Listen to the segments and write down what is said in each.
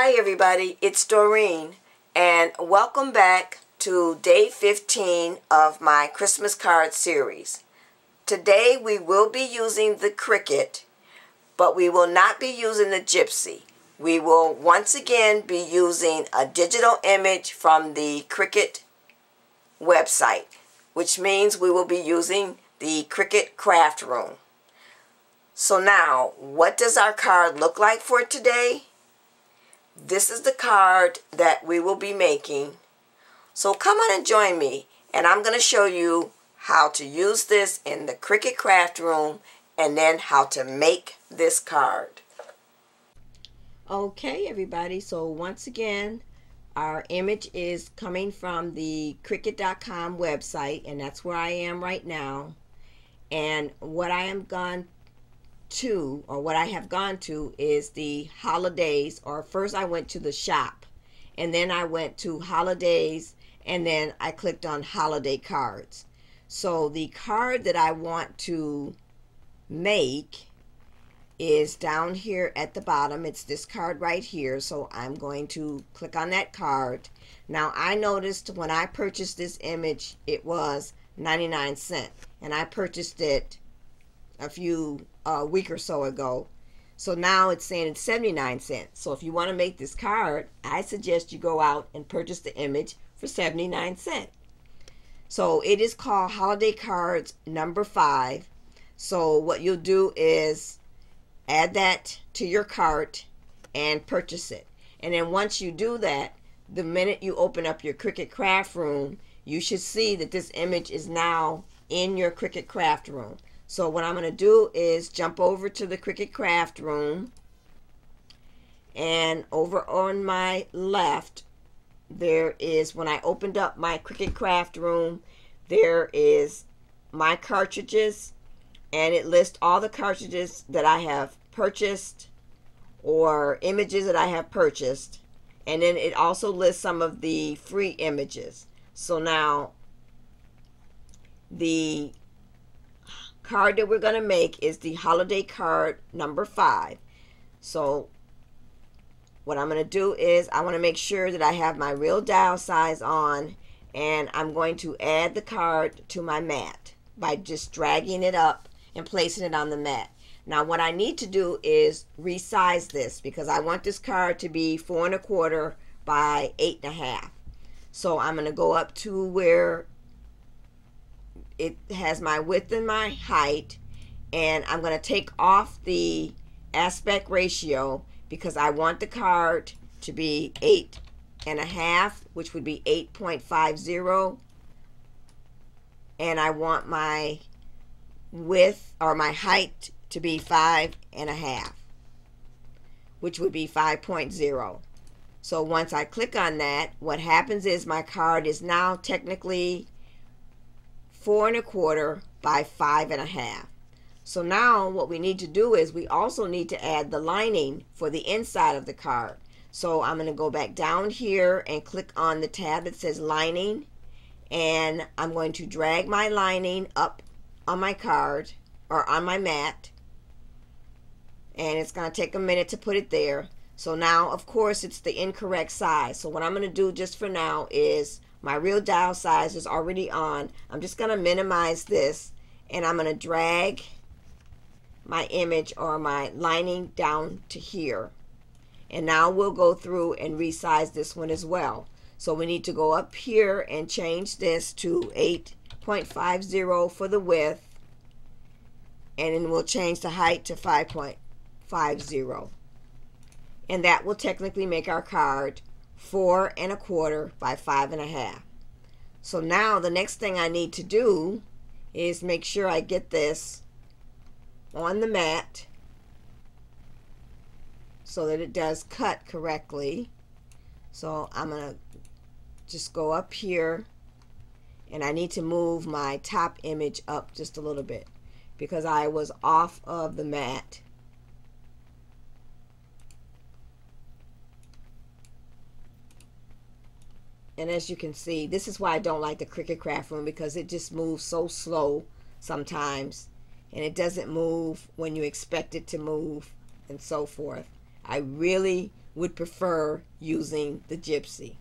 Hi everybody, it's Doreen and welcome back to day 15 of my Christmas card series. Today we will be using the Cricut, but we will not be using the Gypsy. We will once again be using a digital image from the Cricut website, which means we will be using the Cricut Craft Room. So now, what does our card look like for today? This is the card that we will be making. So come on and join me, and I'm going to show you how to use this in the Cricut Craft Room and then how to make this card. Okay everybody, so once again our image is coming from the Cricut.com website, and that's where I am right now. And what I have gone to is the holidays, or first I went to the shop and then I went to holidays and then I clicked on holiday cards. So the card that I want to make is down here at the bottom. It's this card right here, so I'm going to click on that card. Now I noticed when I purchased this image it was 99 cents, and I purchased it a week or so ago. So now it's saying it's 79 cents. So if you want to make this card, I suggest you go out and purchase the image for 79 cents. So it is called Holiday Cards number 5. So what you'll do is add that to your cart and purchase it. And then once you do that, the minute you open up your Cricut Craft Room, you should see that this image is now in your Cricut Craft Room. So what I'm going to do is jump over to the Cricut Craft Room, and over on my left there is, when I opened up my Cricut Craft Room, there is my cartridges, and it lists all the cartridges that I have purchased or images that I have purchased, and then it also lists some of the free images. So now the card that we're going to make is the holiday card number 5. So what I'm going to do is I want to make sure that I have my real dial size on, and I'm going to add the card to my mat by just dragging it up and placing it on the mat. Now what I need to do is resize this because I want this card to be 4 1/4 by 8 1/2. So I'm going to go up to where it has my width and my height, and I'm going to take off the aspect ratio because I want the card to be 8 1/2, which would be 8.50, and I want my width or my height to be 5 1/2, which would be 5.0. So once I click on that, what happens is my card is now technically 4 1/4 by 5 1/2. So now what we need to do is we also need to add the lining for the inside of the card. So I'm going to go back down here and click on the tab that says lining, and I'm going to drag my lining up on my card or on my mat, and it's going to take a minute to put it there. So now of course it's the incorrect size. So what I'm going to do just for now is, my real dial size is already on. I'm just going to minimize this, and I'm going to drag my image or my lining down to here. And now we'll go through and resize this one as well. So we need to go up here and change this to 8.50 for the width, and then we'll change the height to 5.50. And that will technically make our card 4 1/4 by 5 1/2. So now the next thing I need to do is make sure I get this on the mat so that it does cut correctly. So I'm going to just go up here, and I need to move my top image up just a little bit because I was off of the mat. And as you can see, this is why I don't like the Cricut Craft Room, because it just moves so slow sometimes, and it doesn't move when you expect it to move, and so forth. I really would prefer using the gypsy.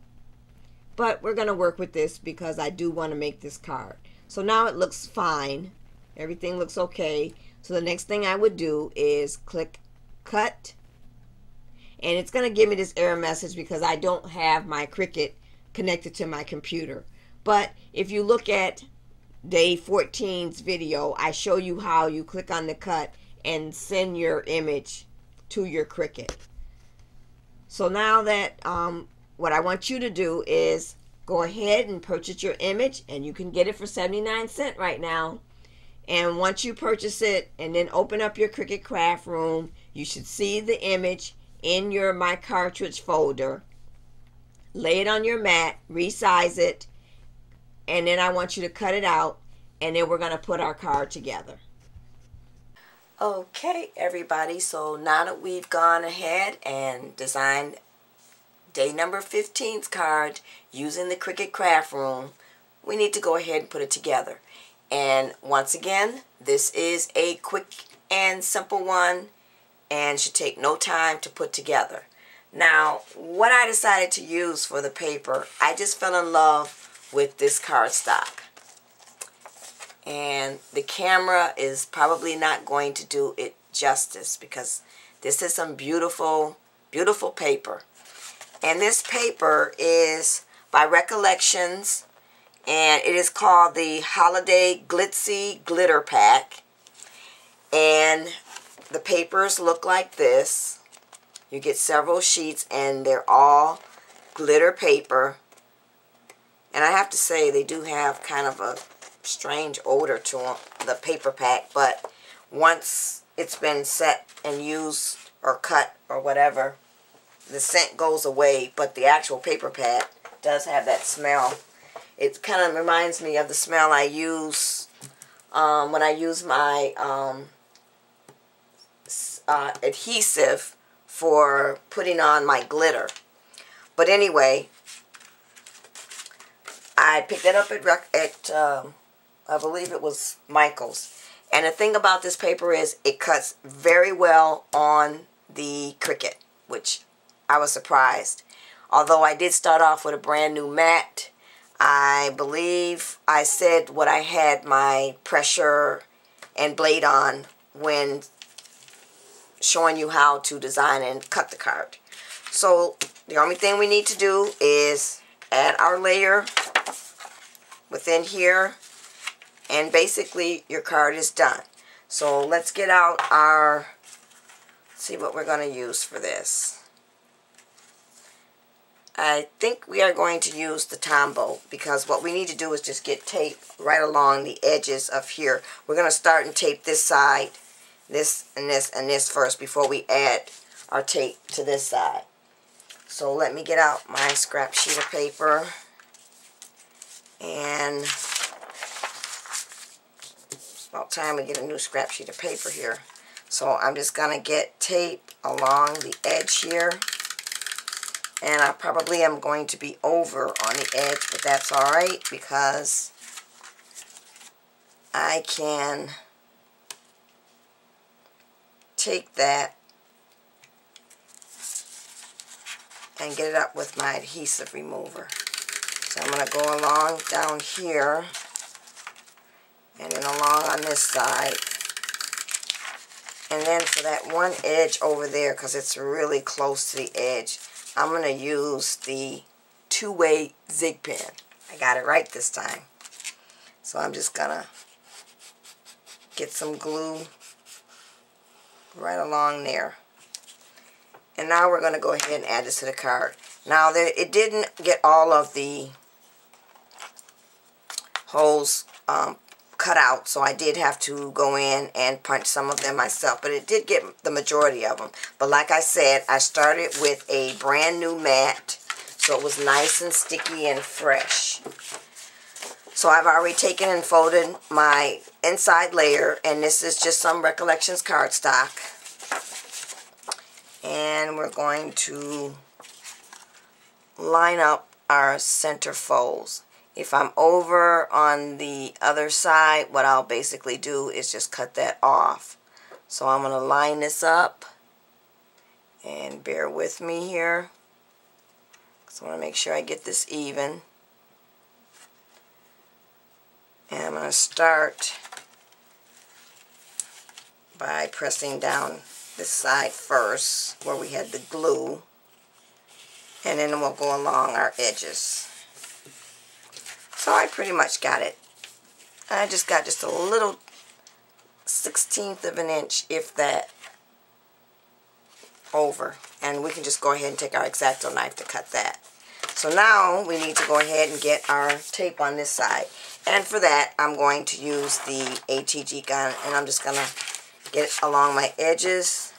But we're going to work with this because I do want to make this card. So now it looks fine. Everything looks okay. So the next thing I would do is click cut. And it's going to give me this error message because I don't have my Cricut connected to my computer. But if you look at day 14's video, I show you how you click on the cut and send your image to your Cricut. So now that what I want you to do is go ahead and purchase your image, and you can get it for 79 cents right now. And once you purchase it and then open up your Cricut Craft Room, you should see the image in your My Cartridge folder. Lay it on your mat, resize it, and then I want you to cut it out, and then we're going to put our card together. Okay, everybody, so now that we've gone ahead and designed day number 15's card using the Cricut Craft Room, we need to go ahead and put it together. And once again, this is a quick and simple one and should take no time to put together. Now, what I decided to use for the paper, I just fell in love with this cardstock. And the camera is probably not going to do it justice because this is some beautiful, beautiful paper. And this paper is by Recollections, and it is called the Holiday Glitzy Glitter Pack. And the papers look like this. You get several sheets, and they're all glitter paper. And I have to say, they do have kind of a strange odor to them, the paper pack, but once it's been set and used or cut or whatever, the scent goes away, but the actual paper pad does have that smell. It kind of reminds me of the smell I use when I use my adhesive for putting on my glitter. But anyway, I picked it up at I believe it was Michael's. And the thing about this paper is it cuts very well on the Cricut, which I was surprised. Although I did start off with a brand new mat, I believe I said what I had my pressure and blade on when showing you how to design and cut the card. So the only thing we need to do is add our layer within here, and basically your card is done. So let's get out our, see what we're going to use for this. I think we are going to use the Tombow because what we need to do is just get tape right along the edges of here. We're going to start and tape this side, this and this and this first before we add our tape to this side. So let me get out my scrap sheet of paper, and it's about time we get a new scrap sheet of paper here. So I'm just going to get tape along the edge here. And I probably am going to be over on the edge, but that's alright because I can take that and get it up with my adhesive remover. So I'm going to go along down here and then along on this side. And then for that one edge over there, because it's really close to the edge, I'm going to use the two-way zig pen. I got it right this time. So I'm just going to get some glue right along there. And now we're going to go ahead and add this to the card. Now, it didn't get all of the holes cut out, so I did have to go in and punch some of them myself, but it did get the majority of them. But like I said, I started with a brand new mat, so it was nice and sticky and fresh. So I've already taken and folded my inside layer, and this is just some Recollections cardstock. And we're going to line up our center folds. If I'm over on the other side, what I'll basically do is just cut that off. So I'm going to line this up And bear with me here, because I want to make sure I get this even. And I'm going to start by pressing down this side first, where we had the glue, and then we'll go along our edges. So I pretty much got it. I just got just a little 1/16 of an inch, if that, over, and we can just go ahead and take our X-Acto knife to cut that. So now we need to go ahead and get our tape on this side, and for that I'm going to use the ATG gun, and I'm just gonna get it along my edges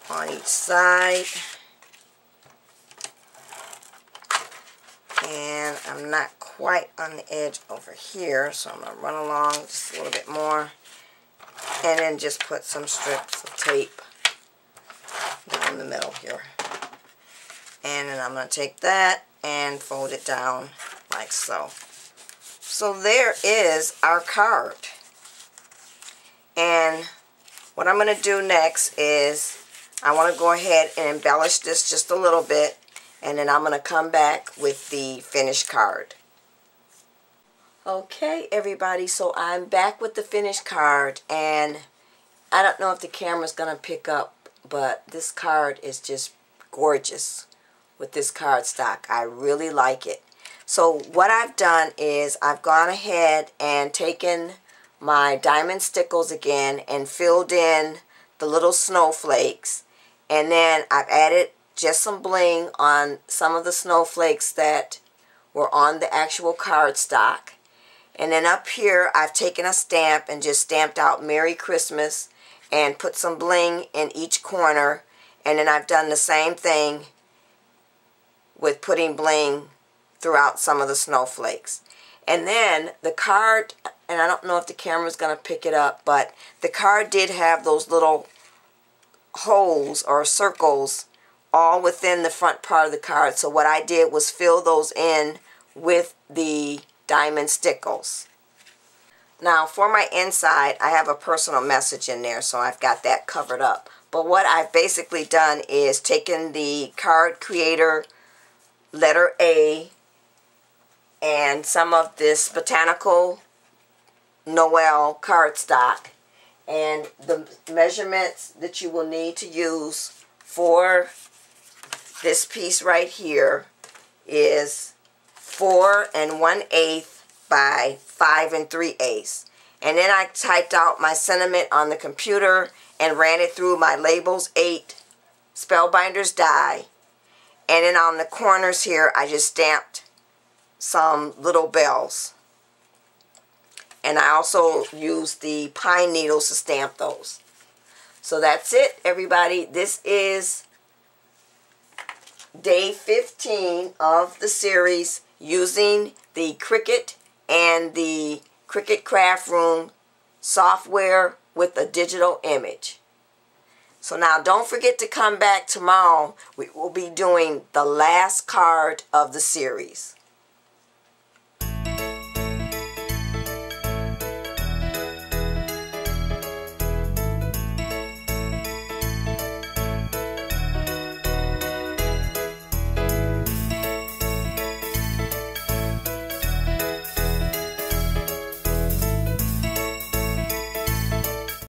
on each side, and I'm not quite on the edge over here, so I'm gonna run along just a little bit more. And then just put some strips of tape down the middle here. And then I'm going to take that and fold it down like so. So there is our card. And what I'm going to do next is I want to go ahead and embellish this just a little bit. And then I'm going to come back with the finished card. Okay, everybody, so I'm back with the finished card, and I don't know if the camera's going to pick up, but this card is just gorgeous with this cardstock. I really like it. So what I've done is I've gone ahead and taken my diamond stickles again and filled in the little snowflakes, and then I've added just some bling on some of the snowflakes that were on the actual cardstock. And then up here, I've taken a stamp and just stamped out Merry Christmas and put some bling in each corner. And then I've done the same thing with putting bling throughout some of the snowflakes. And then the card, and I don't know if the camera's going to pick it up, but the card did have those little holes or circles all within the front part of the card. So what I did was fill those in with the diamond stickles. Now for my inside, I have a personal message in there, so I've got that covered up. But what I've basically done is taken the card creator letter A and some of this botanical Noel cardstock, and the measurements that you will need to use for this piece right here is 4 1/8 by 5 3/8. And then I typed out my sentiment on the computer and ran it through my Labels 8 Spellbinders die. And then on the corners here, I just stamped some little bells. And I also used the pine needles to stamp those. So that's it, everybody. This is day 15 of the series using the Cricut and the Cricut Craft Room software with a digital image. So now don't forget to come back tomorrow. We will be doing the last card of the series.